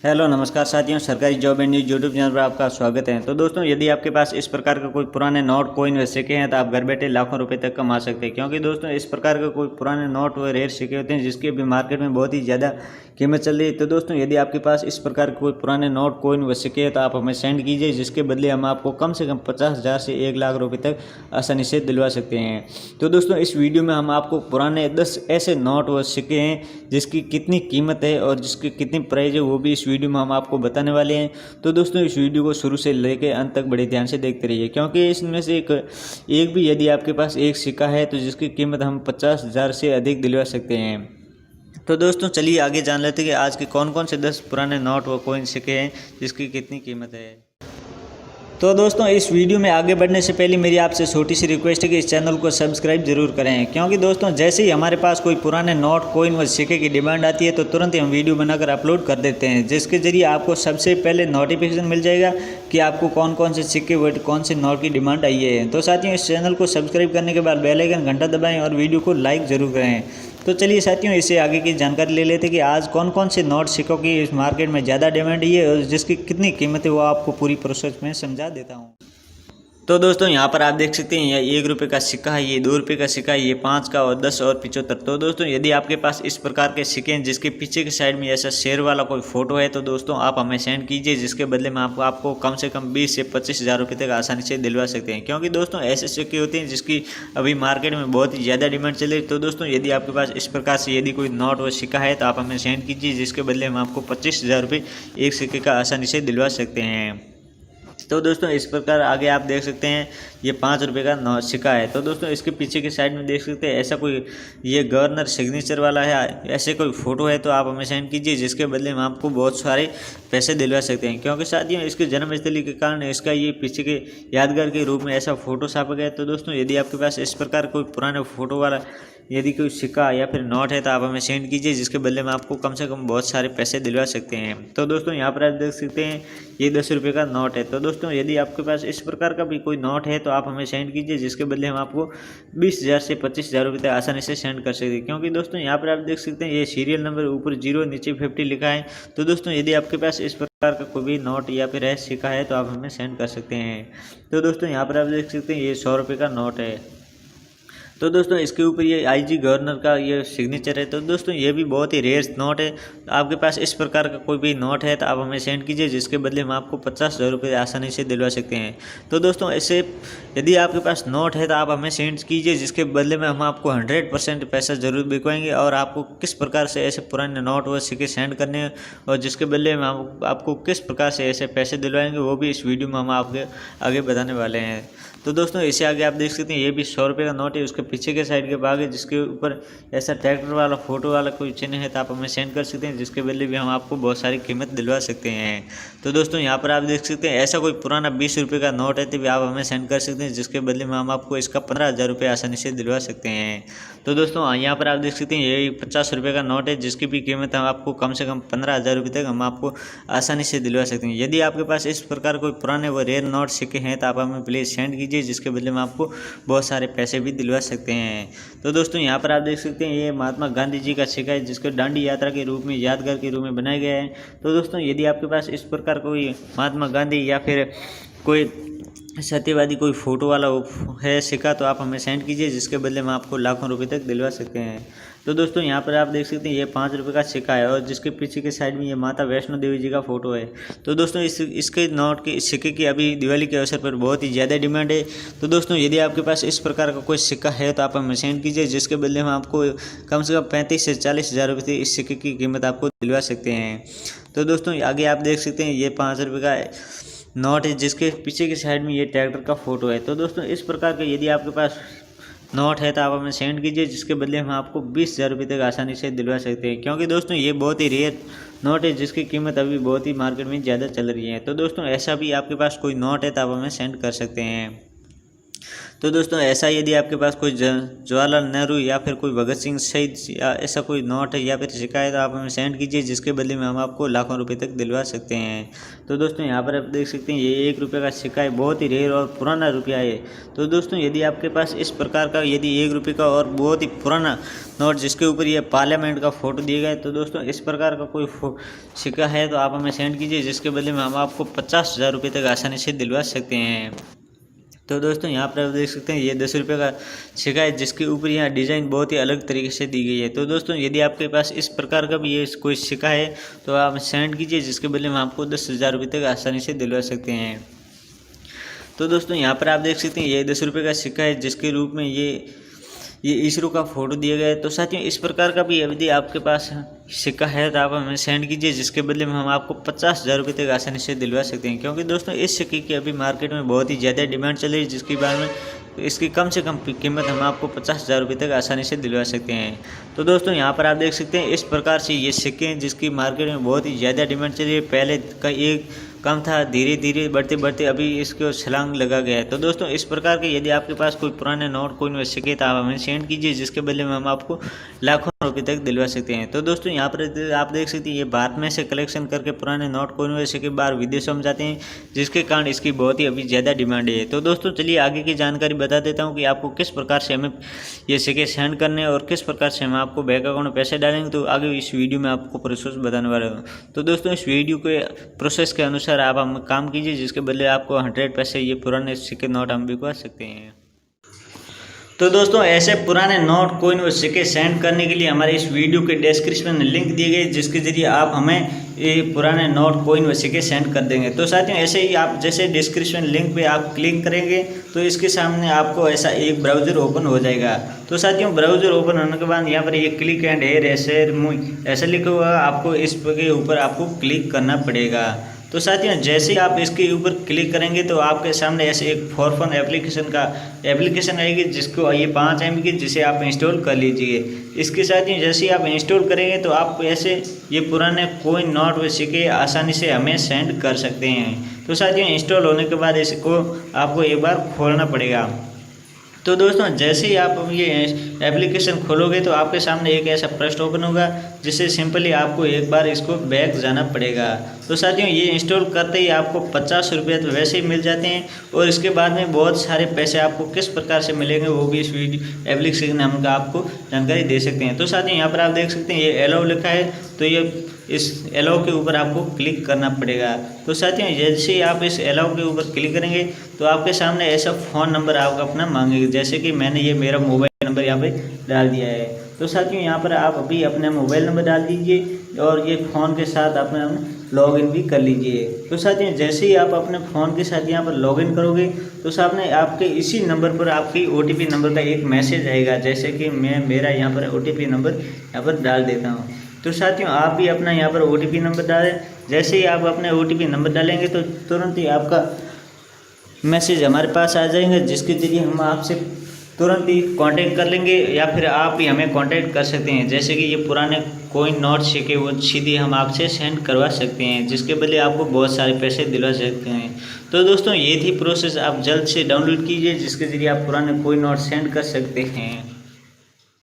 Hello नमस्कार साथियों, सरकारी job and news YouTube channel पर आपका स्वागत है। तो दोस्तों, यदि आपके पास इस प्रकार का कोई पुराने नोट कोइन व सिक्के हैं तो आप घर बैठे लाखों रुपए तक कमा सकते हैं। क्योंकि दोस्तों, इस प्रकार का कोई पुराने नोट व रेयर सिक्के होते हैं जिसकी अभी मार्केट में बहुत ही ज़्यादा कीमत चल रही है। तो दोस्तों, यदि आपके पास इस प्रकार के कोई पुराने नोट कोइन व सिक्के हैं तो आप हमें सेंड कीजिए, जिसके बदले हम आपको कम से कम 50,000 से 1 लाख रुपये तक आसानी से दिलवा सकते हैं। तो दोस्तों, इस वीडियो में हम आपको पुराने 10 ऐसे नोट व सिक्के हैं जिसकी कितनी कीमत है और जिसकी कितनी प्राइस है वो भी इस वीडियो में हम आपको बताने वाले हैं। तो दोस्तों, इस वीडियो को शुरू से लेकर अंत तक बड़े ध्यान से देखते रहिए, क्योंकि इसमें से एक भी यदि आपके पास एक सिक्का है तो जिसकी कीमत हम 50,000 से अधिक दिलवा सकते हैं। तो दोस्तों, चलिए आगे जान लेते हैं कि आज के कौन कौन से 10 पुराने नोट व कॉइन सिक्के हैं जिसकी कितनी कीमत है। तो दोस्तों, इस वीडियो में आगे बढ़ने से पहले मेरी आपसे छोटी सी रिक्वेस्ट है कि इस चैनल को सब्सक्राइब जरूर करें, क्योंकि दोस्तों जैसे ही हमारे पास कोई पुराने नोट कोइन व सिक्के की डिमांड आती है तो तुरंत ही हम वीडियो बनाकर अपलोड कर देते हैं, जिसके जरिए आपको सबसे पहले नोटिफिकेशन मिल जाएगा कि आपको कौन कौन से सिक्के व कौन से नोट की डिमांड आई है। तो साथियों, इस चैनल को सब्सक्राइब करने के बाद बेल आइकन घंटा दबाएँ और वीडियो को लाइक ज़रूर करें। तो चलिए साथियों, इससे आगे की जानकारी ले लेते हैं कि आज कौन कौन से नोट सिक्कों की इस मार्केट में ज़्यादा डिमांड है और जिसकी कितनी कीमत है वो आपको पूरी प्रोसेस में समझा देता हूँ। तो दोस्तों, यहाँ पर आप देख सकते हैं ये 1 रुपये का सिक्का है, ये 2 रुपये का सिक्का है, ये 5 का और 10 और 75। तो दोस्तों, यदि आपके पास इस प्रकार के सिक्के हैं जिसके पीछे की साइड में ऐसा शेर वाला कोई फोटो है तो दोस्तों आप हमें सेंड कीजिए, जिसके बदले में आपको कम से कम 20 से 25,000 रुपये तक आसानी से दिलवा सकते हैं। क्योंकि दोस्तों, ऐसे सिक्के होते हैं जिसकी अभी मार्केट में बहुत ही ज़्यादा डिमांड चल रही है। तो दोस्तों, यदि आपके पास इस प्रकार से यदि कोई नोट व सिक्का है तो आप हमें सेंड कीजिए, जिसके बदले में आपको 25,000 रुपये एक सिक्के का आसानी से दिलवा सकते हैं। तो दोस्तों, इस प्रकार आगे आप देख सकते हैं ये 5 रुपये का सिक्का है। तो दोस्तों, इसके पीछे की साइड में देख सकते हैं ऐसा कोई ये गवर्नर सिग्नेचर वाला है, ऐसे कोई फोटो है तो आप हमें सेंड कीजिए, जिसके बदले में आपको बहुत सारे पैसे दिलवा सकते हैं। क्योंकि साथियों, इसके जन्मस्थली के कारण इसका ये पीछे के यादगार के रूप में ऐसा फोटो छापा गया है। तो दोस्तों, यदि आपके पास इस प्रकार कोई पुराने फोटो वाला यदि कोई सिक्का या फिर नोट है तो आप हमें सेंड कीजिए, जिसके बदले में आपको कम से कम बहुत सारे पैसे दिलवा सकते हैं। तो दोस्तों, यहाँ पर आप देख सकते हैं ये 10 रुपये का नोट है। तो दोस्तों, यदि आपके पास इस प्रकार का भी कोई नोट है तो आप हमें सेंड कीजिए, जिसके बदले हम आपको 20,000 से 25,000 रुपये तक आसानी से सेंड कर सकते हैं। क्योंकि दोस्तों, यहाँ पर आप देख सकते हैं ये सीरियल नंबर ऊपर 0 नीचे 50 लिखा है। तो दोस्तों, यदि आपके पास इस प्रकार का कोई भी नोट या फिर सिक्का है तो आप हमें सेंड कर सकते हैं। तो दोस्तों, यहाँ पर आप देख सकते हैं ये 100 रुपये का नोट है। तो दोस्तों, इसके ऊपर ये आईजी गवर्नर का ये सिग्नेचर है। तो दोस्तों, ये भी बहुत ही रेयर नोट है। आपके पास इस प्रकार का कोई भी नोट है तो आप हमें सेंड कीजिए, जिसके बदले हम आपको 50,000 रुपये आसानी से दिलवा सकते हैं। तो दोस्तों, ऐसे यदि आपके पास नोट है तो आप हमें सेंड कीजिए, जिसके बदले में हम आपको 100% पैसा ज़रूर भिजवाएंगे। और आपको किस प्रकार से ऐसे पुराने नोट व सिक्के सेंड करने हैं और जिसके बदले में हम आपको किस प्रकार से ऐसे पैसे दिलवाएंगे वो भी इस वीडियो में हम आपके आगे बताने वाले हैं। तो दोस्तों, इसे आगे आप देख सकते हैं ये भी 100 रुपये का नोट है। उसके पीछे के साइड के भाग है जिसके ऊपर ऐसा ट्रैक्टर वाला फोटो वाला कोई चिन्ह है तो आप हमें सेंड कर सकते हैं, जिसके बदले भी हम आपको बहुत सारी कीमत दिलवा सकते हैं। तो दोस्तों, यहाँ पर आप देख सकते हैं ऐसा कोई पुराना 20 रुपये का नोट है तो भी आप हमें सेंड कर सकते हैं, जिसके बदले में हम आपको इसका 15,000 रुपये आसानी से दिलवा सकते हैं। तो दोस्तों, यहाँ पर आप देख सकते हैं ये 50 रुपये का नोट है, जिसकी भी कीमत हम आपको कम से कम 15,000 रुपये तक हम आपको आसानी से दिलवा सकते हैं। यदि आपके पास इस प्रकार कोई पुराने व रेयर नोट सिक्के हैं तो आप हमें प्लीज़ सेंड कीजिए, जिसके बदले में आपको बहुत सारे पैसे भी दिलवा सकते हैं। तो दोस्तों, यहाँ पर आप देख सकते हैं ये महात्मा गांधी जी का सिक्का है, जिसको दांडी यात्रा के रूप में यादगार के रूप में बनाया गया है। तो दोस्तों, यदि आपके पास इस प्रकार कोई महात्मा गांधी या फिर कोई सत्यवादी कोई फोटो वाला है सिक्का तो आप हमें सेंड कीजिए, जिसके बदले में आपको लाखों रुपए तक दिलवा सकते हैं। तो दोस्तों, यहाँ पर आप देख सकते हैं ये 5 रुपये का सिक्का है और जिसके पीछे के साइड में ये माता वैष्णो देवी जी का फोटो है। तो दोस्तों, इसके नोट के सिक्के की अभी दिवाली के अवसर पर बहुत ही ज़्यादा डिमांड है। तो दोस्तों, यदि आपके पास इस प्रकार का कोई सिक्का है तो आप हमें सेंड कीजिए, जिसके बदले में आपको कम से कम 35 से 40,000 रुपये इस सिक्के की कीमत आपको दिलवा सकते हैं। तो दोस्तों, आगे आप देख सकते हैं ये 5 रुपये का नोट है, जिसके पीछे की साइड में ये ट्रैक्टर का फोटो है। तो दोस्तों, इस प्रकार के यदि आपके पास नोट है तो आप हमें सेंड कीजिए, जिसके बदले हम आपको 20,000 रुपये तक आसानी से दिलवा सकते हैं। क्योंकि दोस्तों, ये बहुत ही रेयर नोट है, जिसकी कीमत अभी बहुत ही मार्केट में ज़्यादा चल रही है। तो दोस्तों, ऐसा भी आपके पास कोई नोट है तो आप हमें सेंड कर सकते हैं। तो दोस्तों ऐसा यदि आपके पास कोई जवाहरलाल नेहरू या फिर कोई भगत सिंह शहीद या ऐसा कोई नोट है या फिर सिक्का है तो आप हमें सेंड कीजिए, जिसके बदले में हम आपको लाखों रुपए तक दिलवा सकते हैं। तो दोस्तों यहाँ पर आप देख सकते हैं ये 1 रुपये का सिक्का है, बहुत ही रेयर और पुराना रुपया है। तो दोस्तों यदि आपके पास इस प्रकार का यदि 1 रुपये का और बहुत ही पुराना नोट जिसके ऊपर ये पार्लियामेंट का फ़ोटो दिया गया है, तो दोस्तों इस प्रकार का कोई सिक्का है तो आप हमें सेंड कीजिए, जिसके बदले में हम आपको 50,000 रुपये तक आसानी से दिलवा सकते हैं। तो दोस्तों यहाँ पर आप देख सकते हैं ये 10 रुपये का सिक्का है, जिसके ऊपर यहाँ डिज़ाइन बहुत ही अलग तरीके से दी गई है। तो दोस्तों यदि आपके पास इस प्रकार का भी ये कोई सिक्का है तो आप सेंड कीजिए, जिसके बदले में आपको 10,000 रुपये तक आसानी से दिलवा सकते हैं। तो दोस्तों यहाँ पर आप देख सकते हैं ये 10 रुपये का सिक्का है, जिसके रूप में ये इसरो का फोटो दिया गया है। तो साथियों इस प्रकार का भी यदि आपके पास सिक्का है तो आप हमें सेंड कीजिए, जिसके बदले में हम आपको 50,000 रुपये तक आसानी से दिलवा सकते हैं। क्योंकि दोस्तों इस सिक्के की अभी मार्केट में बहुत ही ज़्यादा डिमांड चल रही है, जिसके बारे में इसकी कम से कम कीमत हम आपको 50,000 रुपये तक आसानी से दिलवा सकते हैं। तो दोस्तों यहाँ पर आप देख सकते हैं इस प्रकार से ये सिक्के हैं, जिसकी मार्केट में बहुत ही ज़्यादा डिमांड चल रही है। पहले का एक कम था, धीरे धीरे बढ़ते बढ़ते अभी इसको छलांग लगा गया है। तो दोस्तों इस प्रकार के यदि आपके पास कोई पुराने नोट कोइन व सिक्के तो आप हमें सेंड कीजिए, जिसके बदले में हम आपको लाखों रुपये तक दिलवा सकते हैं। तो दोस्तों यहाँ पर आप देख सकते हैं ये भारत में से कलेक्शन करके पुराने नोट कोइन व सिक्के बाहर विदेशों में जाते हैं, जिसके कारण इसकी बहुत ही अभी ज़्यादा डिमांड है। तो दोस्तों चलिए आगे की जानकारी बता देता हूँ कि आपको किस प्रकार से हमें ये सिक्के सेंड करने और किस प्रकार से हम आपको बैंक अकाउंट में पैसे डालेंगे। तो आगे इस वीडियो में आपको प्रोसेस बताने वाला हूँ। तो दोस्तों इस वीडियो के प्रोसेस के अनुसार आप हम काम कीजिए, जिसके बदले आपको 100 पैसे ये पुराने सिक्के नोट हम बिकवा सकते हैं। तो दोस्तों ऐसे पुराने नोट कोइन व सिक्के सेंड करने के लिए हमारे इस वीडियो के डिस्क्रिप्शन में लिंक दिए गए, जिसके जरिए आप हमें ये पुराने नोट कोइन व सिक्के सेंड कर देंगे। तो साथियों ऐसे ही आप जैसे डिस्क्रिप्शन लिंक पे आप क्लिक करेंगे तो इसके सामने आपको ऐसा एक ब्राउज़र ओपन हो जाएगा। तो साथियों ब्राउज़र ओपन होने के बाद यहाँ पर ये क्लिक एंड हेयर ऐसा लिखा हुआ, आपको इस के ऊपर आपको क्लिक करना पड़ेगा। तो साथियों जैसे ही आप इसके ऊपर क्लिक करेंगे तो आपके सामने ऐसे एक फॉरफन एप्लीकेशन आएगी, जिसको ये 5 MB की, जिसे आप इंस्टॉल कर लीजिए। इसके साथ ही जैसे ही आप इंस्टॉल करेंगे तो आप ऐसे ये पुराने कोइन नोट व सिक्के आसानी से हमें सेंड कर सकते हैं। तो साथियों इंस्टॉल होने के बाद इसको आपको एक बार खोलना पड़ेगा। तो दोस्तों जैसे ही आप ये एप्लीकेशन खोलोगे तो आपके सामने एक ऐसा पृष्ठ ओपन होगा, जिससे सिंपली आपको एक बार इसको बैक जाना पड़ेगा। तो साथियों ये इंस्टॉल करते ही आपको 50 रुपये तो वैसे ही मिल जाते हैं, और इसके बाद में बहुत सारे पैसे आपको किस प्रकार से मिलेंगे वो भी इस वीडियो एप्लीकेशन हम आपको जानकारी दे सकते हैं। तो साथियों यहाँ पर आप देख सकते हैं ये एलाउ लिखा है, तो ये इस एलाउ के ऊपर आपको क्लिक करना पड़ेगा। तो साथियों जैसे ही आप इस एलाउ के ऊपर क्लिक करेंगे तो आपके सामने ऐसा फ़ोन नंबर आपका अपना मांगेगा, जैसे कि मैंने ये मेरा मोबाइल नंबर यहाँ पे डाल दिया है। तो साथियों यहाँ पर आप अभी अपना मोबाइल नंबर डाल दीजिए और ये फ़ोन के साथ अपना लॉगिन भी कर लीजिए। तो साथियों जैसे ही आप अपने फ़ोन के साथ यहाँ पर लॉगिन करोगे तो सामने आपके इसी नंबर पर आपकी OTP नंबर का एक मैसेज आएगा, जैसे कि मैं मेरा यहाँ पर OTP नंबर यहाँ पर डाल देता हूँ। तो साथियों आप भी अपना यहाँ पर OTP नंबर डालें। जैसे ही आप अपने OTP नंबर डालेंगे तो तुरंत ही आपका मैसेज हमारे पास आ जाएंगे, जिसके जरिए हम आपसे तुरंत ही कांटेक्ट कर लेंगे, या फिर आप ही हमें कांटेक्ट कर सकते हैं। जैसे कि ये पुराने कोइन नोट सिक्के वो सीधे हम आपसे सेंड करवा सकते हैं, जिसके बदले आपको बहुत सारे पैसे दिलवा सकते हैं। तो दोस्तों ये थी प्रोसेस, आप जल्द से डाउनलोड कीजिए, जिसके जरिए आप पुराने कोइन नोट सेंड कर सकते हैं।